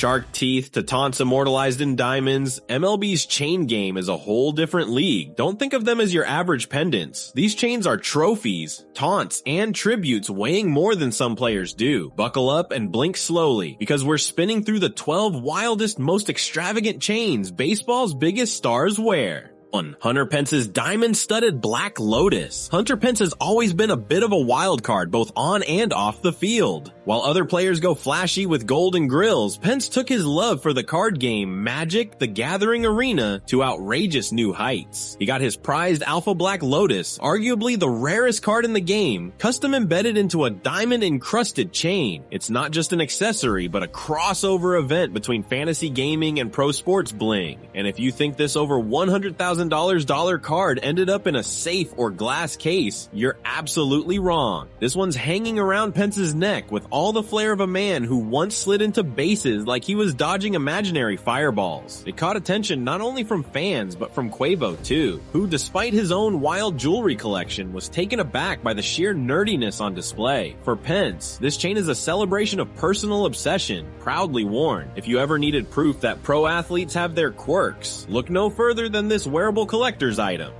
shark teeth to taunts immortalized in diamonds, MLB's chain game is a whole different league. Don't think of them as your average pendants. These chains are trophies, taunts, and tributes weighing more than some players do. Buckle up and blink slowly, because we're spinning through the 12 wildest, most extravagant chains baseball's biggest stars wear. 1. Hunter Pence's diamond-studded Black Lotus. Hunter Pence has always been a bit of a wild card both on and off the field. While other players go flashy with gold and grills, Pence took his love for the card game Magic: The Gathering Arena to outrageous new heights. He got his prized Alpha Black Lotus, arguably the rarest card in the game, custom embedded into a diamond-encrusted chain. It's not just an accessory, but a crossover event between fantasy gaming and pro sports bling. And if you think this over $100,000 dollar card ended up in a safe or glass case, you're absolutely wrong. This one's hanging around Pence's neck with all the flair of a man who once slid into bases like he was dodging imaginary fireballs. It caught attention not only from fans, but from Quavo too, who despite his own wild jewelry collection was taken aback by the sheer nerdiness on display. For Pence, this chain is a celebration of personal obsession, proudly worn. If you ever needed proof that pro athletes have their quirks, look no further than this wearable collector's item.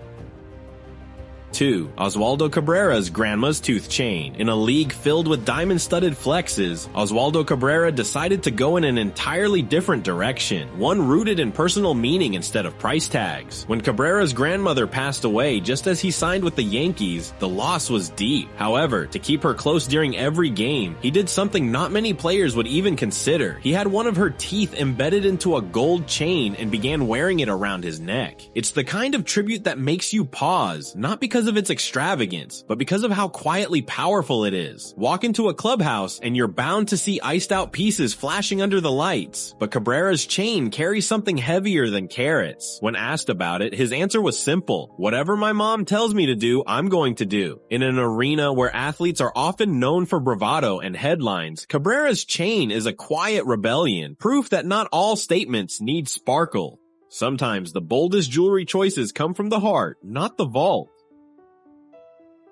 2. Oswaldo Cabrera's Grandma's Tooth Chain. In a league filled with diamond-studded flexes, Oswaldo Cabrera decided to go in an entirely different direction, one rooted in personal meaning instead of price tags. When Cabrera's grandmother passed away just as he signed with the Yankees, the loss was deep. However, to keep her close during every game, he did something not many players would even consider. He had one of her teeth embedded into a gold chain and began wearing it around his neck. It's the kind of tribute that makes you pause, not because of its extravagance, but because of how quietly powerful it is. Walk into a clubhouse and you're bound to see iced out pieces flashing under the lights, but Cabrera's chain carries something heavier than carrots. When asked about it, his answer was simple: whatever my mom tells me to do, I'm going to do. In an arena where athletes are often known for bravado and headlines, Cabrera's chain is a quiet rebellion, proof that not all statements need sparkle. Sometimes the boldest jewelry choices come from the heart, not the vault.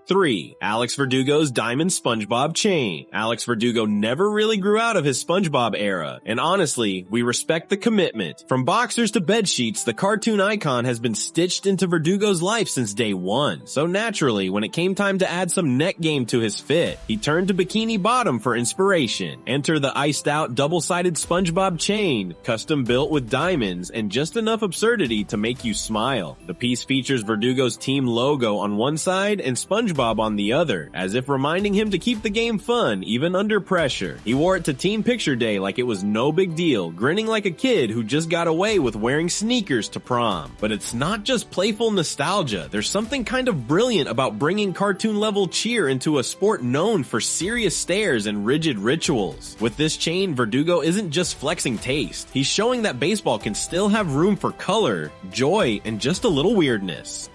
3. Alex Verdugo's Diamond SpongeBob Chain. Alex Verdugo never really grew out of his SpongeBob era, and honestly, we respect the commitment. From boxers to bedsheets, the cartoon icon has been stitched into Verdugo's life since day one. So naturally, when it came time to add some neck game to his fit, he turned to Bikini Bottom for inspiration. Enter the iced out double-sided SpongeBob chain, custom built with diamonds and just enough absurdity to make you smile. The piece features Verdugo's team logo on one side and SpongeBob on the other, as if reminding him to keep the game fun even under pressure. He wore it to team picture day like it was no big deal, grinning like a kid who just got away with wearing sneakers to prom. But it's not just playful nostalgia. There's something kind of brilliant about bringing cartoon level cheer into a sport known for serious stares and rigid rituals. With this chain, Verdugo isn't just flexing taste. He's showing that baseball can still have room for color, joy, and just a little weirdness.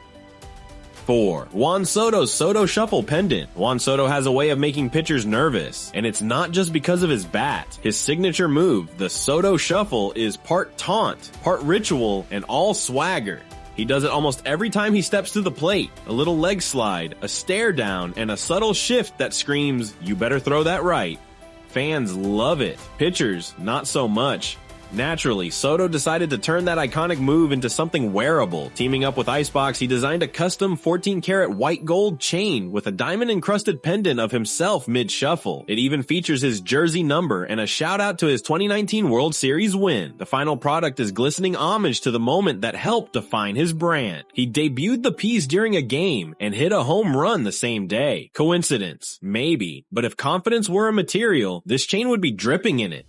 4. Juan Soto's Soto Shuffle Pendant. Juan Soto has a way of making pitchers nervous, and it's not just because of his bat. His signature move, the Soto Shuffle, is part taunt, part ritual, and all swagger. He does it almost every time he steps to the plate. A little leg slide, a stare down, and a subtle shift that screams, "You better throw that right." Fans love it. Pitchers, not so much. Naturally, Soto decided to turn that iconic move into something wearable. Teaming up with Icebox, he designed a custom 14-karat white gold chain with a diamond-encrusted pendant of himself mid-shuffle. It even features his jersey number and a shout-out to his 2019 World Series win. The final product is glistening homage to the moment that helped define his brand. He debuted the piece during a game and hit a home run the same day. Coincidence? Maybe. But if confidence were a material, this chain would be dripping in it.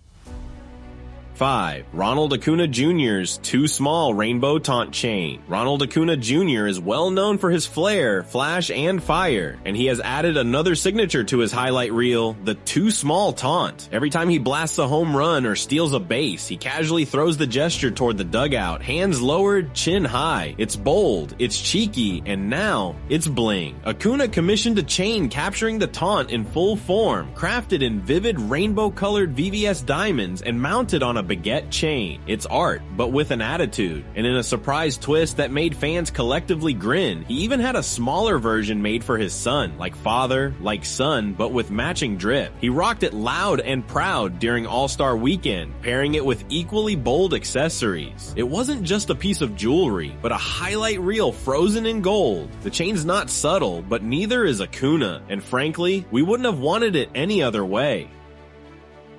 5. Ronald Acuña Jr.'s Too Small Rainbow Taunt Chain. Ronald Acuña Jr. is well known for his flair, flash, and fire, and he has added another signature to his highlight reel, the Too Small Taunt. Every time he blasts a home run or steals a base, he casually throws the gesture toward the dugout, hands lowered, chin high. It's bold, it's cheeky, and now it's bling. Acuña commissioned a chain capturing the taunt in full form, crafted in vivid rainbow-colored VVS diamonds and mounted on a baguette chain. It's art, but with an attitude. And in a surprise twist that made fans collectively grin, he even had a smaller version made for his son, like father, like son, but with matching drip. He rocked it loud and proud during All-Star Weekend, pairing it with equally bold accessories. It wasn't just a piece of jewelry, but a highlight reel frozen in gold. The chain's not subtle, but neither is Acuña, and frankly, we wouldn't have wanted it any other way.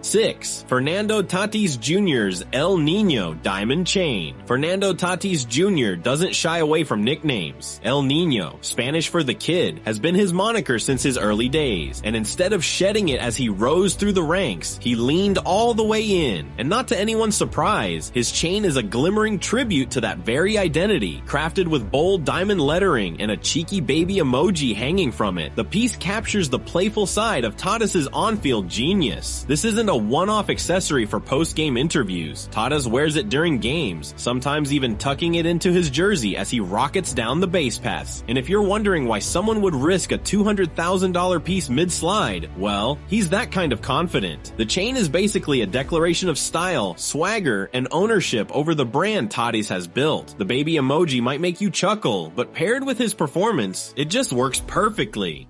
6. Fernando Tatis Jr.'s El Nino Diamond Chain. Fernando Tatis Jr. doesn't shy away from nicknames. El Nino, Spanish for the kid, has been his moniker since his early days, and instead of shedding it as he rose through the ranks, he leaned all the way in. And not to anyone's surprise, his chain is a glimmering tribute to that very identity, crafted with bold diamond lettering and a cheeky baby emoji hanging from it. The piece captures the playful side of Tatis's on-field genius. This isn't a one-off accessory for post-game interviews. Tatis wears it during games, sometimes even tucking it into his jersey as he rockets down the base paths. And if you're wondering why someone would risk a $200,000 piece mid-slide, well, he's that kind of confident. The chain is basically a declaration of style, swagger, and ownership over the brand Tatis has built. The baby emoji might make you chuckle, but paired with his performance, it just works perfectly.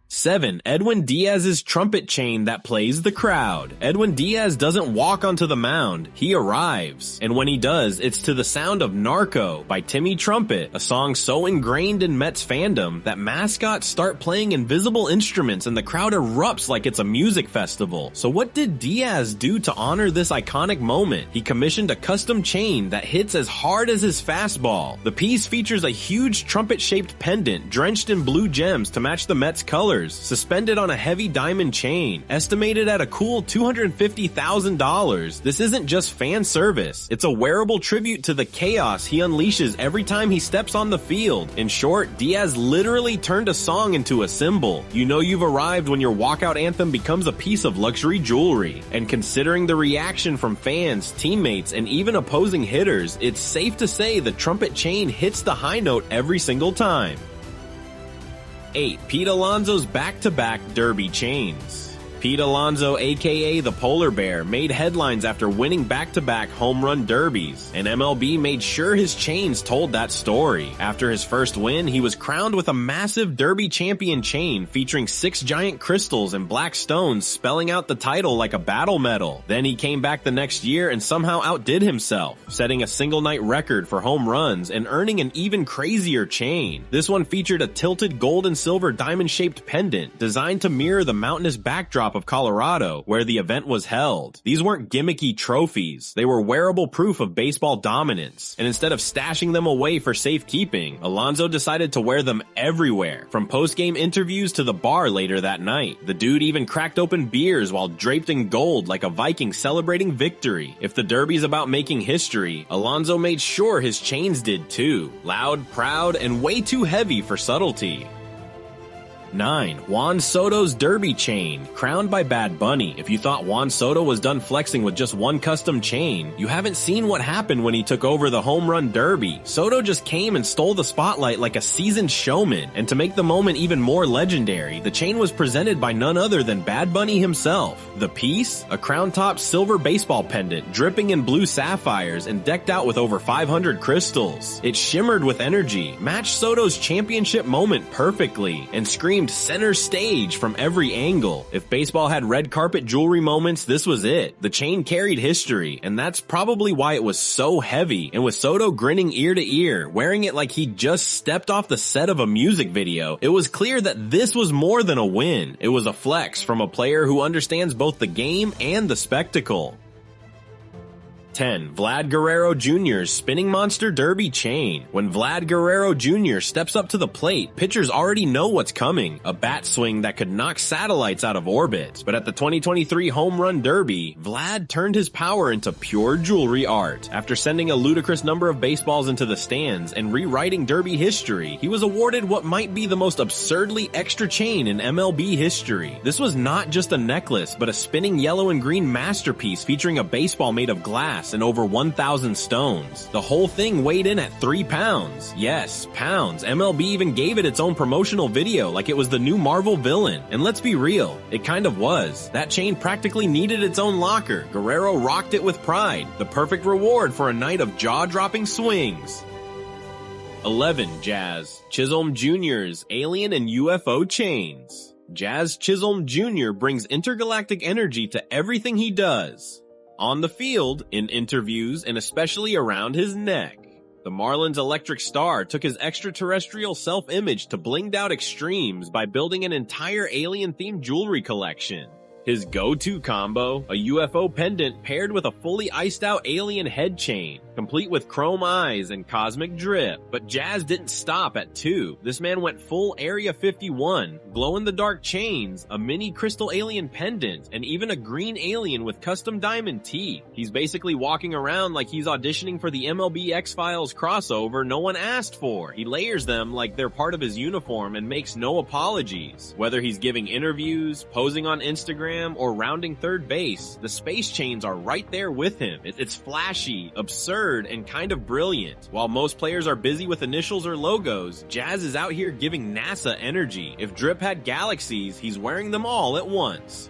7. Edwin Díaz's trumpet chain that plays the crowd. Edwin Díaz doesn't walk onto the mound, he arrives. And when he does, it's to the sound of Narco by Timmy Trumpet, a song so ingrained in Mets fandom that mascots start playing invisible instruments and the crowd erupts like it's a music festival. So what did Díaz do to honor this iconic moment? He commissioned a custom chain that hits as hard as his fastball. The piece features a huge trumpet-shaped pendant drenched in blue gems to match the Mets' colors, suspended on a heavy diamond chain, estimated at a cool $250,000. This isn't just fan service, it's a wearable tribute to the chaos he unleashes every time he steps on the field. In short, Díaz literally turned a song into a symbol. You know you've arrived when your walkout anthem becomes a piece of luxury jewelry. And considering the reaction from fans, teammates, and even opposing hitters, it's safe to say the trumpet chain hits the high note every single time. 8. Pete Alonso's back-to-back Derby chains. Pete Alonso, aka the Polar Bear, made headlines after winning back-to-back home run derbies, and MLB made sure his chains told that story. After his first win, he was crowned with a massive Derby champion chain featuring 6 giant crystals and black stones spelling out the title like a battle medal. Then he came back the next year and somehow outdid himself, setting a single-night record for home runs and earning an even crazier chain. This one featured a tilted gold and silver diamond-shaped pendant designed to mirror the mountainous backdrop of Colorado, where the event was held. These weren't gimmicky trophies, they were wearable proof of baseball dominance, and instead of stashing them away for safekeeping, Alonso decided to wear them everywhere, from post-game interviews to the bar later that night. The dude even cracked open beers while draped in gold like a Viking celebrating victory. If the Derby's about making history, Alonso made sure his chains did too. Loud, proud, and way too heavy for subtlety. 9. Juan Soto's Derby chain, crowned by Bad Bunny. If you thought Juan Soto was done flexing with just one custom chain, you haven't seen what happened when he took over the home run derby. Soto just came and stole the spotlight like a seasoned showman, and to make the moment even more legendary, the chain was presented by none other than Bad Bunny himself. The piece? A crown-topped silver baseball pendant dripping in blue sapphires and decked out with over 500 crystals. It shimmered with energy, matched Soto's championship moment perfectly, and screamed center stage from every angle. If baseball had red carpet jewelry moments, this was it. The chain carried history, and that's probably why it was so heavy, and with Soto grinning ear to ear, wearing it like he just stepped off the set of a music video, it was clear that this was more than a win. It was a flex from a player who understands both the game and the spectacle. 10. Vlad Guerrero Jr.'s Spinning Monster Derby chain. When Vlad Guerrero Jr. steps up to the plate, pitchers already know what's coming, a bat swing that could knock satellites out of orbit. But at the 2023 Home Run Derby, Vlad turned his power into pure jewelry art. After sending a ludicrous number of baseballs into the stands and rewriting Derby history, he was awarded what might be the most absurdly extra chain in MLB history. This was not just a necklace, but a spinning yellow and green masterpiece featuring a baseball made of glass, glass and over 1,000 stones. The whole thing weighed in at 3 pounds. Yes, pounds. MLB even gave it its own promotional video like it was the new Marvel villain. And let's be real, it kind of was. That chain practically needed its own locker. Guerrero rocked it with pride. The perfect reward for a night of jaw-dropping swings. 11. Jazz Chisholm Jr.'s Alien and UFO Chains. Jazz Chisholm Jr. brings intergalactic energy to everything he does. On the field, in interviews, and especially around his neck. The Marlins electric star took his extraterrestrial self-image to blinged out extremes by building an entire alien-themed jewelry collection. His go-to combo, a UFO pendant paired with a fully iced-out alien head chain, complete with chrome eyes and cosmic drip. But Jazz didn't stop at 2. This man went full Area 51, glow-in-the-dark chains, a mini crystal alien pendant, and even a green alien with custom diamond teeth. He's basically walking around like he's auditioning for the MLB X-Files crossover no one asked for. He layers them like they're part of his uniform and makes no apologies. Whether he's giving interviews, posing on Instagram, or rounding third base, the space chains are right there with him. It's flashy, absurd, and kind of brilliant. While most players are busy with initials or logos, Jazz is out here giving NASA energy. If Drip had galaxies, he's wearing them all at once.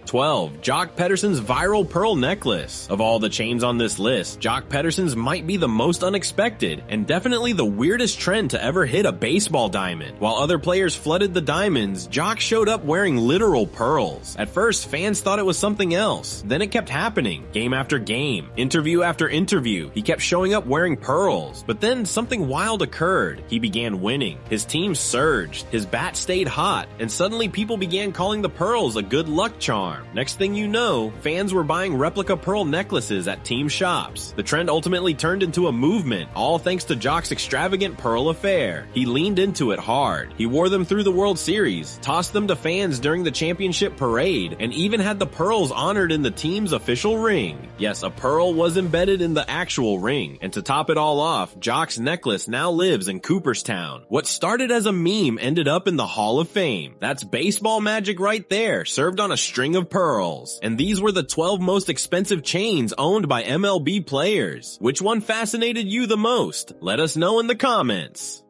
12. Joc Pederson's viral pearl necklace. Of all the chains on this list, Joc Pederson's might be the most unexpected, and definitely the weirdest trend to ever hit a baseball diamond. While other players flooded the diamonds, Joc showed up wearing literal pearls. At first, fans thought it was something else. Then it kept happening. Game after game, interview after interview, he kept showing up wearing pearls. But then something wild occurred. He began winning. His team surged. His bat stayed hot. And suddenly people began calling the pearls a good luck charm. Next thing you know, fans were buying replica pearl necklaces at team shops. The trend ultimately turned into a movement, all thanks to Joc's extravagant pearl affair. He leaned into it hard. He wore them through the World Series, tossed them to fans during the championship parade, and even had the pearls honored in the team's official ring. Yes, a pearl was embedded in the actual ring. And to top it all off, Joc's necklace now lives in Cooperstown. What started as a meme ended up in the Hall of Fame. That's baseball magic right there, served on a string of pearls. And these were the 12 most expensive chains owned by MLB players. Which one fascinated you the most? Let us know in the comments.